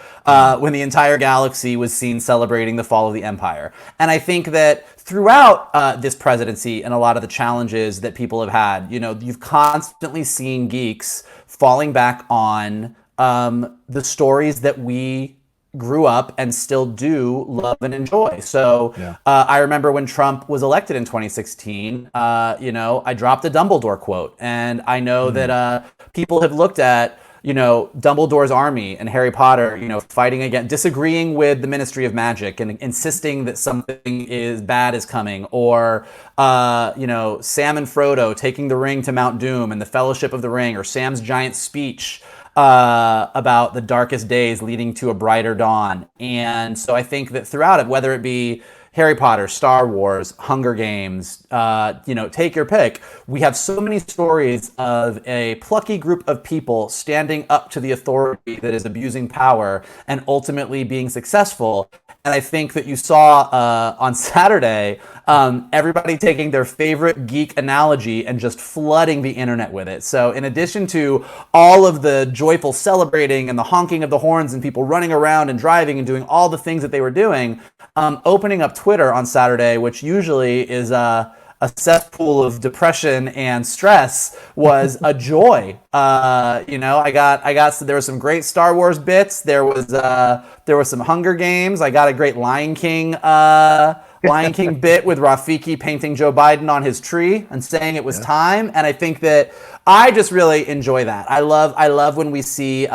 when the entire galaxy was seen celebrating the fall of the Empire. And I think that throughout this presidency and a lot of the challenges that people have had, you've constantly seen geeks falling back on the stories that we grew up and still do love and enjoy. So I remember when Trump was elected in 2016, I dropped a Dumbledore quote. And I know that people have looked at, Dumbledore's army and Harry Potter, fighting against, disagreeing with the Ministry of Magic and insisting that something bad is coming, or, Sam and Frodo taking the ring to Mount Doom and the Fellowship of the Ring, or Sam's giant speech about the darkest days leading to a brighter dawn. And so I think that throughout it, whether it be Harry Potter, Star Wars, Hunger Games, take your pick. We have so many stories of a plucky group of people standing up to the authority that is abusing power and ultimately being successful. And I think that you saw on Saturday, everybody taking their favorite geek analogy and just flooding the internet with it. So in addition to all of the joyful celebrating and the honking of the horns and people running around and driving and doing all the things that they were doing, opening up Twitter on Saturday, which usually is a cesspool of depression and stress, was a joy. There was some great Star Wars bits. There was some Hunger Games. I got a great Lion King bit with Rafiki painting Joe Biden on his tree and saying it was time. And I think that I just really enjoy that. I love when we see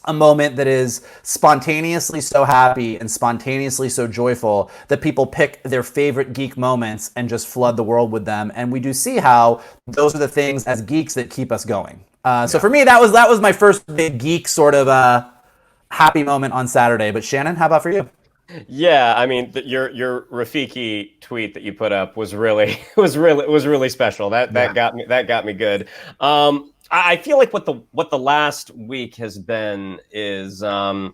a moment that is spontaneously so happy and spontaneously so joyful that people pick their favorite geek moments and just flood the world with them. And we do see how those are the things as geeks that keep us going. So for me, that was my first big geek sort of happy moment on Saturday. But Shannon, how about for you? Yeah, I mean, your Rafiki tweet that you put up was really special. That got me good. I feel like what the last week has been is the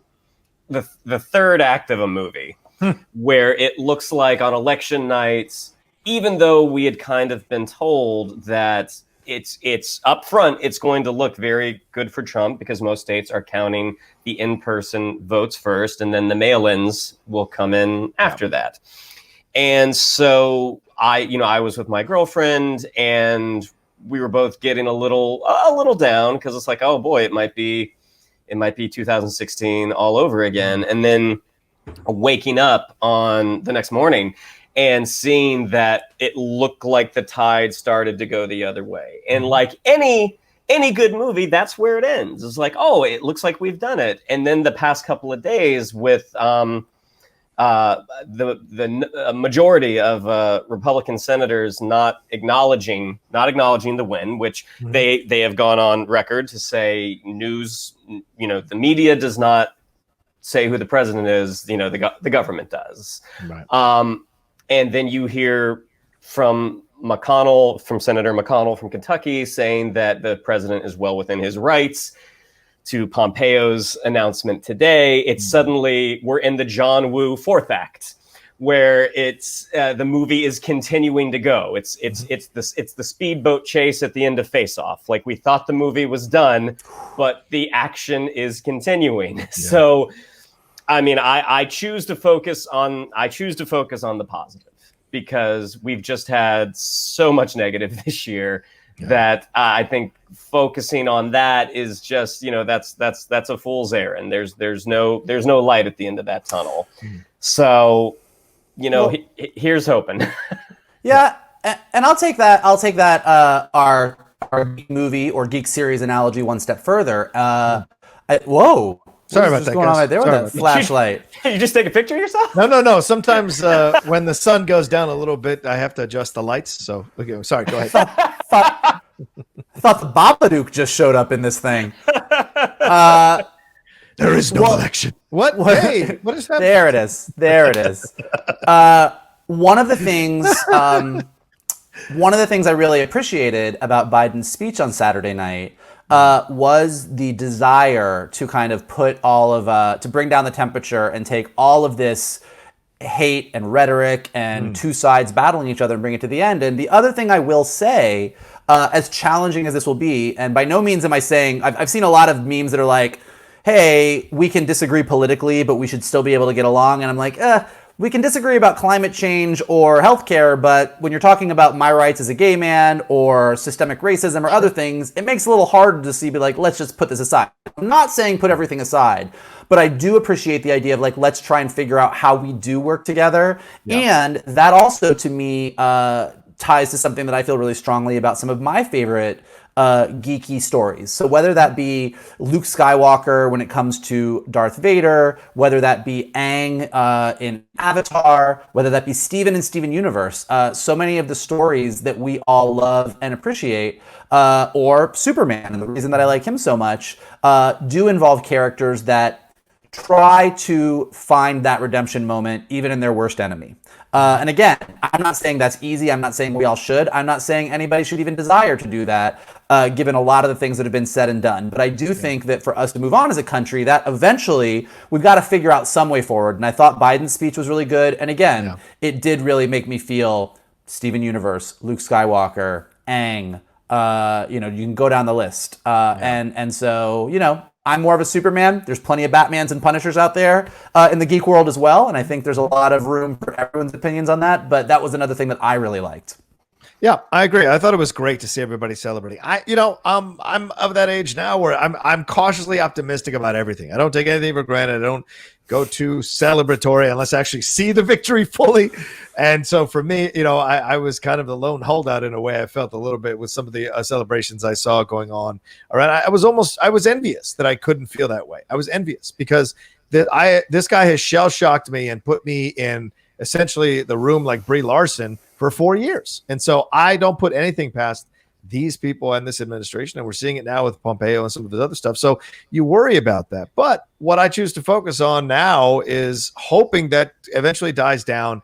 third act of a movie where it looks like on election nights, even though we had kind of been told that it's up front, it's going to look very good for Trump because most states are counting the in-person votes first, and then the mail-ins will come in after that. And so I was with my girlfriend, and we were both getting a little down because it's like, oh boy, it might be 2016 all over again. And then waking up on the next morning and seeing that it looked like the tide started to go the other way. And like any good movie, that's where it ends. It's like, oh, it looks like we've done it. And then the past couple of days with the majority of Republican senators not acknowledging the win, which they have gone on record to say the media does not say who the president is, the government does. Right. And then you hear from Senator McConnell from Kentucky saying that the president is well within his rights. To Pompeo's announcement today, it's suddenly we're in the John Woo fourth act, where it's the movie is continuing to go. It's the speedboat chase at the end of Face Off. Like we thought the movie was done, but the action is continuing. Yeah. So, I mean, I choose to focus on the positive because we've just had so much negative this year. Yeah. That I think focusing on that is just, that's a fool's errand. There's no light at the end of that tunnel. So, here's hoping. Yeah, and I'll take that. Our geek movie or geek series analogy one step further. Whoa. Sorry about that. What's going on right there with that flashlight? You just take a picture of yourself? No. Sometimes when the sun goes down a little bit, I have to adjust the lights. So, okay, sorry, go ahead. I thought the Babadook just showed up in this thing. There is no election. What? Hey, what is happening? There it is. One of the things I really appreciated about Biden's speech on Saturday night was the desire to kind of put to bring down the temperature and take all of this hate and rhetoric and two sides battling each other and bring it to the end. And the other thing I will say, as challenging as this will be, and by no means am I saying, I've seen a lot of memes that are like, hey, we can disagree politically, but we should still be able to get along. And I'm like, we can disagree about climate change or healthcare, but when you're talking about my rights as a gay man or systemic racism or other things, it makes it a little harder to see, be like, let's just put this aside. I'm not saying put everything aside, but I do appreciate the idea of like, let's try and figure out how we do work together. Yeah. And that also, to me, ties to something that I feel really strongly about some of my favorite geeky stories. So whether that be Luke Skywalker when it comes to Darth Vader, whether that be Aang in Avatar, whether that be Steven in Steven Universe, so many of the stories that we all love and appreciate, or Superman, and the reason that I like him so much, do involve characters that try to find that redemption moment even in their worst enemy. And again, I'm not saying that's easy. I'm not saying we all should. I'm not saying anybody should even desire to do that, given a lot of the things that have been said and done. But I do think that for us to move on as a country, that eventually we've got to figure out some way forward. And I thought Biden's speech was really good. And again, it did really make me feel Steven Universe, Luke Skywalker, Aang, you can go down the list. And so, I'm more of a Superman. There's plenty of Batmans and Punishers out there in the geek world as well. And I think there's a lot of room for everyone's opinions on that. But that was another thing that I really liked. Yeah, I agree. I thought it was great to see everybody celebrating. I'm of that age now where I'm cautiously optimistic about everything. I don't take anything for granted. I don't go too celebratory unless I actually see the victory fully. And so for me, I was kind of the lone holdout in a way. I felt a little bit with some of the celebrations I saw going on. All right, I was envious that I couldn't feel that way. I was envious because this guy has shell shocked me and put me in essentially the room like Brie Larson for 4 years. And so I don't put anything past these people and this administration. And we're seeing it now with Pompeo and some of his other stuff. So you worry about that. But what I choose to focus on now is hoping that eventually dies down.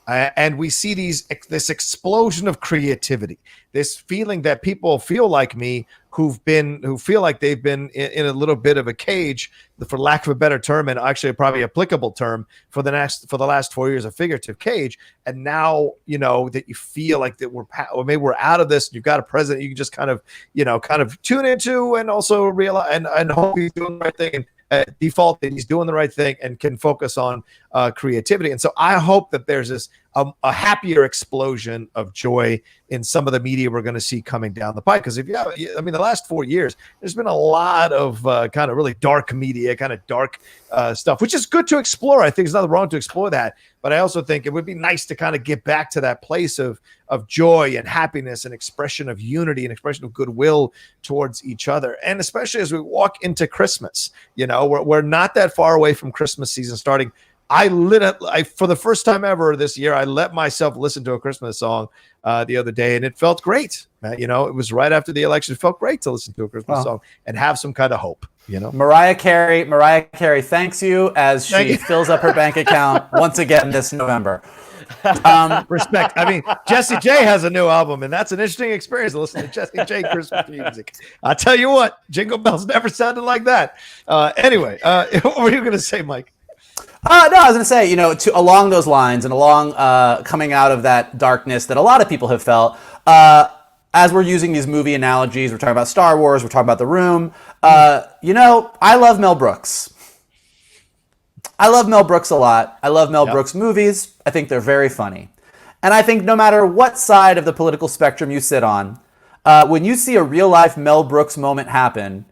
And we see this explosion of creativity, this feeling that people feel like me who feel like they've been in a little bit of a cage, for lack of a better term, and actually a probably applicable term for the last 4 years, a figurative cage. And now, that you feel like that maybe we're out of this. And you've got a president you can just kind of tune into and also realize and hope he's doing the right thing and default that he's doing the right thing and can focus on creativity. And so I hope that there's this a happier explosion of joy in some of the media we're going to see coming down the pipe. Because the last 4 years, there's been a lot of kind of really dark media, kind of dark stuff, which is good to explore. I think there's nothing wrong to explore that. But I also think it would be nice to kind of get back to that place of joy and happiness and expression of unity and expression of goodwill towards each other. And especially as we walk into Christmas, we're not that far away from Christmas season starting. I for the first time ever this year, I let myself listen to a Christmas song the other day, and it felt great. It was right after the election. It felt great to listen to a Christmas song and have some kind of hope. Mariah Carey thanks you as she fills up her bank account once again this November. Respect. I mean, Jessie J has a new album, and that's an interesting experience to listen to Jessie J Christmas music. I'll tell you what, Jingle Bells never sounded like that. Anyway, what were you going to say, Mike? No, I was going to say, along those lines and along coming out of that darkness that a lot of people have felt, as we're using these movie analogies, we're talking about Star Wars, we're talking about The Room. I love Mel Brooks. I love Mel Brooks a lot. I love Mel Brooks movies. I think they're very funny. And I think no matter what side of the political spectrum you sit on, when you see a real-life Mel Brooks moment happen,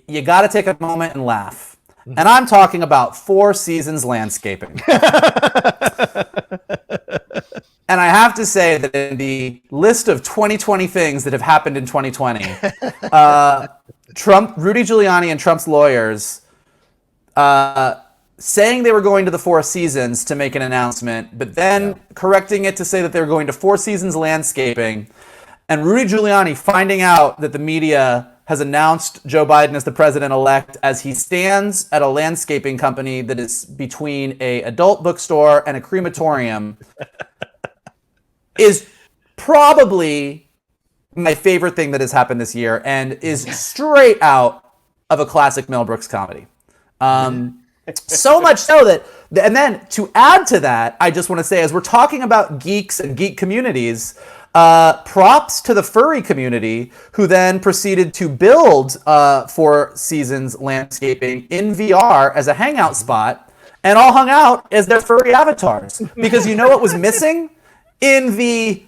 you got to take a moment and laugh. And I'm talking about Four Seasons Landscaping. And I have to say that in the list of 2020 things that have happened in 2020, Rudy Giuliani and Trump's lawyers saying they were going to the Four Seasons to make an announcement, but then correcting it to say that they were going to Four Seasons Landscaping, and Rudy Giuliani finding out that the media has announced Joe Biden as the president-elect as he stands at a landscaping company that is between a adult bookstore and a crematorium is probably my favorite thing that has happened this year and is straight out of a classic Mel Brooks comedy. So much so that, and then to add to that, I just want to say, as we're talking about geeks and geek communities, props to the furry community who then proceeded to build Four Seasons Landscaping in VR as a hangout spot and all hung out as their furry avatars. Because you know what was missing? In the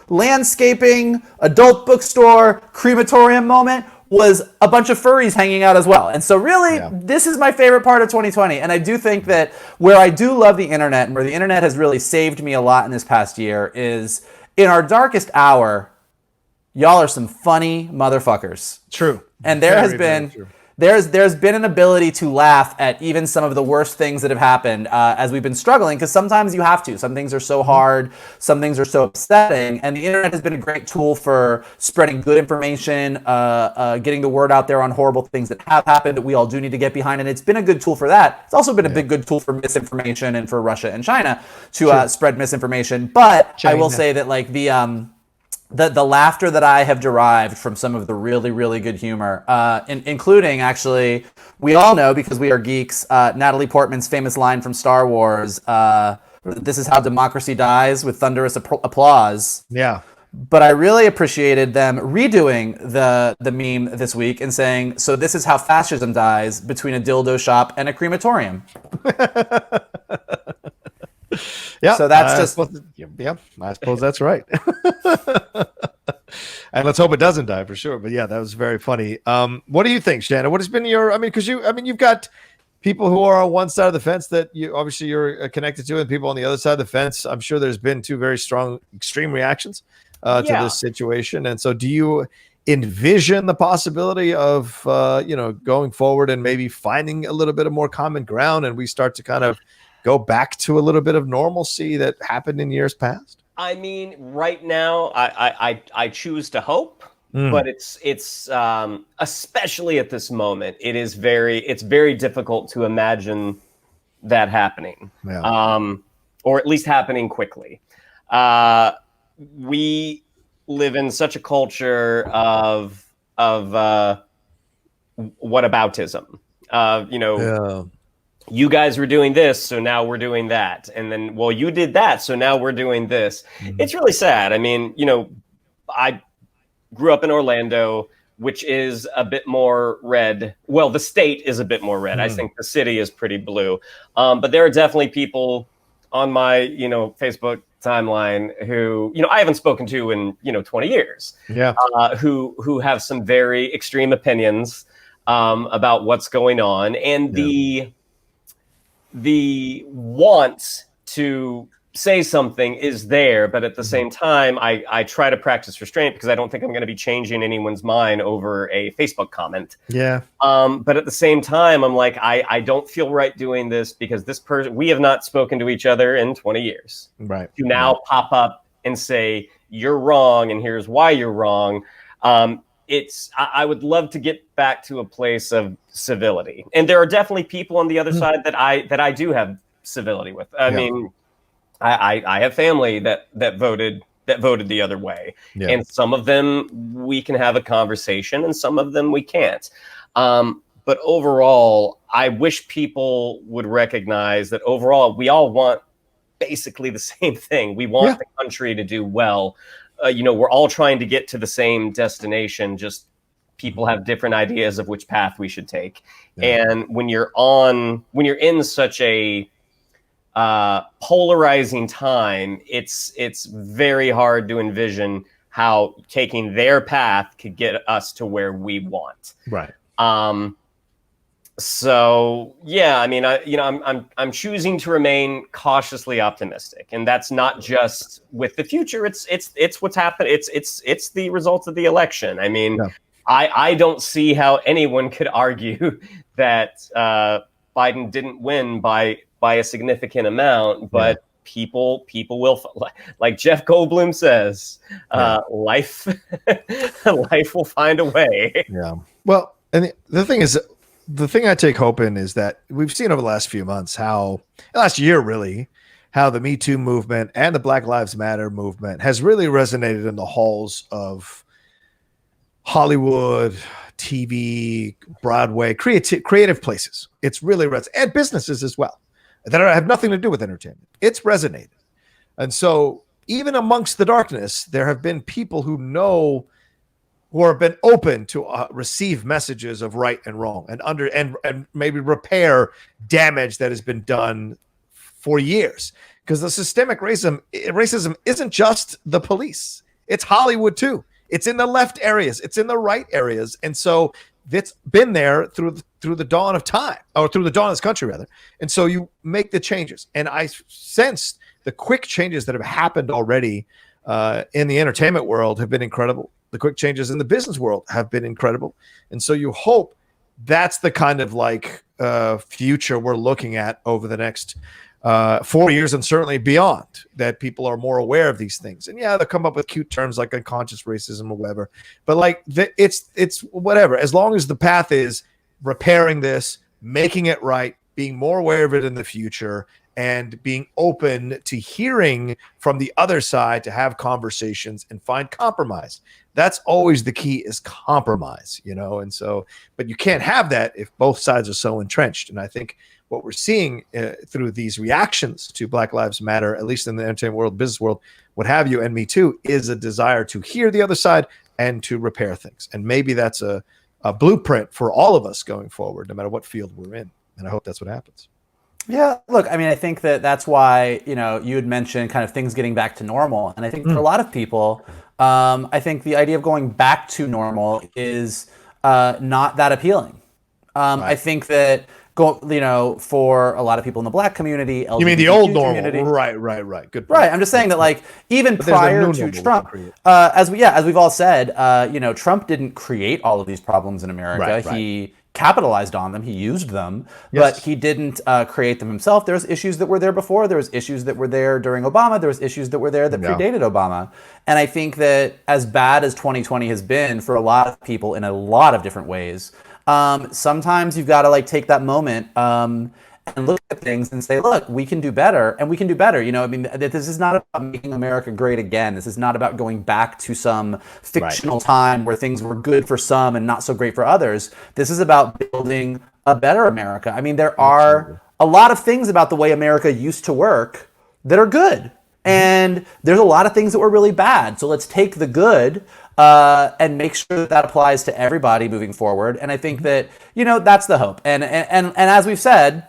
landscaping, adult bookstore, crematorium moment was a bunch of furries hanging out as well. And so really, this is my favorite part of 2020. And I do think that where I do love the internet and where the internet has really saved me a lot in this past year is in our darkest hour, y'all are some funny motherfuckers. True. And there has been... There's been an ability to laugh at even some of the worst things that have happened as we've been struggling, because sometimes you have to. Some things are so hard, some things are so upsetting, and the internet has been a great tool for spreading good information, getting the word out there on horrible things that have happened that we all do need to get behind, and it's been a good tool for that. It's also been a big good tool for misinformation and for Russia and China to spread misinformation. But I will say that like the laughter that I have derived from some of the really, really good humor, including, actually, we all know, because we are geeks, Natalie Portman's famous line from Star Wars, "This is how democracy dies," with thunderous applause. Yeah. But I really appreciated them redoing the meme this week and saying, "So this is how fascism dies, between a dildo shop and a crematorium." Yeah. So that's I suppose that's right. And let's hope it doesn't die for sure. But yeah, that was very funny. What do you think, Shannon? What has been your? Because you've got people who are on one side of the fence that you're connected to, and people on the other side of the fence. I'm sure there's been two very strong, extreme reactions to this situation. And so, do you envision the possibility of going forward and maybe finding a little bit of more common ground, and we start to kind of go back to a little bit of normalcy that happened in years past? I mean, right now, I choose to hope, but it's especially at this moment, it's very difficult to imagine that happening, or at least happening quickly. We live in such a culture of whataboutism. You guys were doing this, so now we're doing that. And then, well, you did that, so now we're doing this. Mm-hmm. It's really sad. I mean, I grew up in Orlando, which is a bit more red. Well, the state is a bit more red. I think the city is pretty blue. But there are definitely people on my, Facebook timeline who, I haven't spoken to in, 20 years. Yeah. Who have some very extreme opinions about what's going on. And the want to say something is there, but at the same time, I try to practice restraint because I don't think I'm going to be changing anyone's mind over a Facebook comment. Yeah. But at the same time, I'm like, I don't feel right doing this because this person, we have not spoken to each other in 20 years. Right. To now pop up and say, you're wrong and here's why you're wrong. I would love to get back to a place of civility, and there are definitely people on the other side that I do have civility with. I mean, I have family that voted the other way, and some of them we can have a conversation, and some of them we can't. But overall, I wish people would recognize that overall we all want basically the same thing. We want the country to do well. We're all trying to get to the same destination, just people have different ideas of which path we should take. Yeah. And when you're in such a polarizing time, it's very hard to envision how taking their path could get us to where we want. Right. So yeah, I mean, I'm choosing to remain cautiously optimistic, and that's not just with the future. It's what's happened. It's the results of the election. I mean, I don't see how anyone could argue that Biden didn't win by a significant amount, but people will, like Jeff Goldblum says, life will find a way. Yeah. Well, and the thing is, the thing I take hope in is that we've seen over the last few months last year really, how the Me Too movement and the Black Lives Matter movement has really resonated in the halls of Hollywood, TV, Broadway, creative places. It's really and businesses as well that have nothing to do with entertainment. It's resonated. And so even amongst the darkness, there have been people who know who have been open to receive messages of right and wrong and maybe repair damage that has been done for years. Because the systemic racism isn't just the police. It's Hollywood too. It's in the left areas. It's in the right areas. And so it's been there through the dawn of time, or through the dawn of this country, rather. And so you make the changes. And I sensed the quick changes that have happened already in the entertainment world have been incredible. The quick changes in the business world have been incredible. And so you hope that's the kind of like future we're looking at over the next 4 years and certainly beyond, that people are more aware of these things. And yeah, they'll come up with cute terms like unconscious racism or whatever, but like it's whatever, as long as the path is repairing this, making it right, being more aware of it in the future, and being open to hearing from the other side to have conversations and find compromise. That's always the key, is compromise, and so, but you can't have that if both sides are so entrenched. And I think what we're seeing through these reactions to Black Lives Matter, at least in the entertainment world, business world, what have you, and Me Too, is a desire to hear the other side and to repair things. And maybe that's a blueprint for all of us going forward, no matter what field we're in. And I hope that's what happens. Yeah, look, I mean, I think that's why, you had mentioned kind of things getting back to normal. And I think for a lot of people, I think the idea of going back to normal is not that appealing. Right. I think that for a lot of people in the Black community, LGBTQ you mean the old normal, community, right. Good point. Right. I'm just saying that, like, even prior to Trump, as we've all said, Trump didn't create all of these problems in America. Right. He capitalized on them. He used them, yes. But he didn't create them himself. There's issues that were there before. There was issues that were there during Obama. There was issues that were there that predated Obama. And I think that as bad as 2020 has been for a lot of people in a lot of different ways, sometimes you've got to like take that moment and look at things and say, look, we can do better, and we can do better. I mean, this is not about making America great again. This is not about going back to some fictional time where things were good for some and not so great for others. This is about building a better America. I mean, there are a lot of things about the way America used to work that are good. And there's a lot of things that were really bad. So let's take the good and make sure that applies to everybody moving forward. And I think that, that's the hope. And as we've said,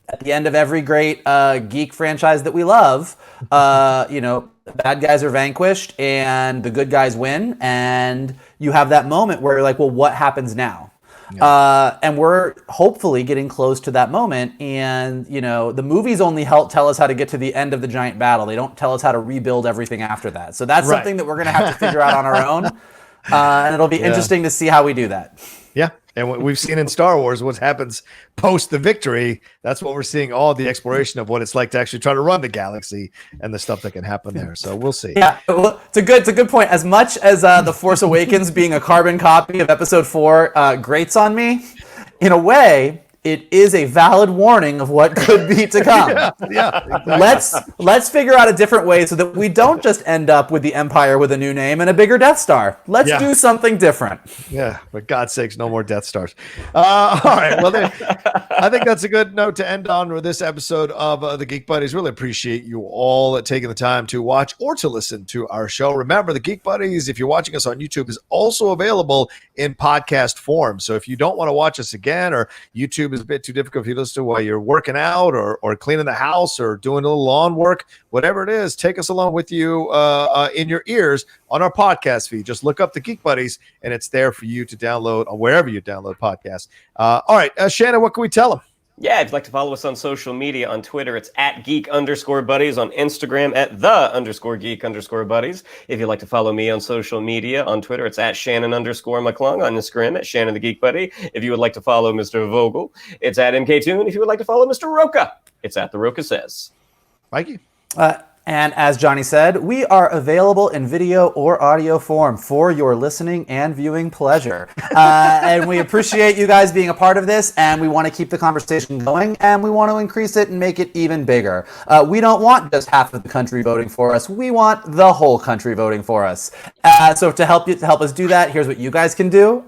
at the end of every great geek franchise that we love, the bad guys are vanquished and the good guys win. And you have that moment where you're like, well, what happens now? Yeah. And we're hopefully getting close to that moment. And, the movies only tell us how to get to the end of the giant battle. They don't tell us how to rebuild everything after that. So that's something that we're going to have to figure out on our own. And it'll be interesting to see how we do that. Yeah. And what we've seen in Star Wars, what happens post the victory, that's what we're seeing, all the exploration of what it's like to actually try to run the galaxy and the stuff that can happen there. So we'll see. Yeah, well, it's a good point. As much as The Force Awakens being a carbon copy of Episode 4 grates on me, in a way, it is a valid warning of what could be to come. Exactly. Let's figure out a different way so that we don't just end up with the Empire with a new name and a bigger Death Star. Let's do something different. Yeah, for God's sakes, no more Death Stars. All right, well, I think that's a good note to end on with this episode of the Geek Buddies. Really appreciate you all taking the time to watch or to listen to our show. Remember, the Geek Buddies, if you're watching us on YouTube, is also available in podcast form. So if you don't want to watch us again, or YouTube is a bit too difficult for you to listen to while you're working out or cleaning the house or doing a little lawn work, whatever it is, take us along with you in your ears on our podcast feed. Just look up the Geek Buddies and it's there for you to download or wherever you download podcasts. All right, Shannon, what can we tell them? Yeah, if you'd like to follow us on social media, on Twitter, it's @geek_buddies, on Instagram @the_geek_buddies. If you'd like to follow me on social media, on Twitter, it's @Shannon_McClung, on Instagram @Shannon the Geek Buddy. If you would like to follow Mr. Vogel, it's @MKToon. If you would like to follow Mr. Rocha, it's @The Rocha Says. Mikey. And as Johnny said, we are available in video or audio form for your listening and viewing pleasure. And we appreciate you guys being a part of this, and we want to keep the conversation going, and we want to increase it and make it even bigger. We don't want just half of the country voting for us. We want the whole country voting for us. So to help us do that, here's what you guys can do.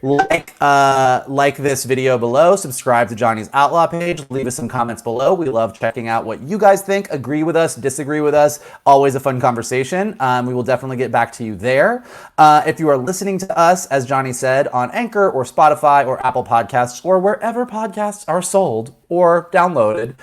Like this video below, subscribe to Johnny's Outlaw page, leave us some comments below. We love checking out what you guys think, agree with us, disagree with us. Always a fun conversation. We will definitely get back to you there. If you are listening to us, as Johnny said, on Anchor or Spotify or Apple Podcasts or wherever podcasts are sold or downloaded,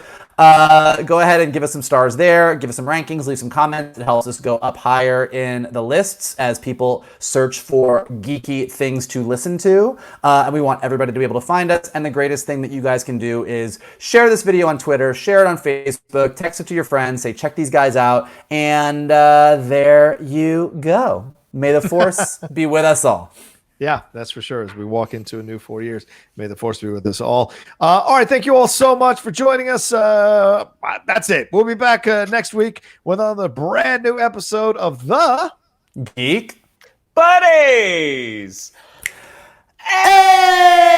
go ahead and give us some stars there, give us some rankings, leave some comments. It helps us go up higher in the lists as people search for geeky things to listen to. And we want everybody to be able to find us. And the greatest thing that you guys can do is share this video on Twitter, share it on Facebook, text it to your friends, say, check these guys out. And there you go. May the force be with us all. Yeah, that's for sure. As we walk into a new 4 years, may the force be with us all. All right, thank you all so much for joining us. That's it. We'll be back next week with another brand new episode of the Geek Buddies. Hey!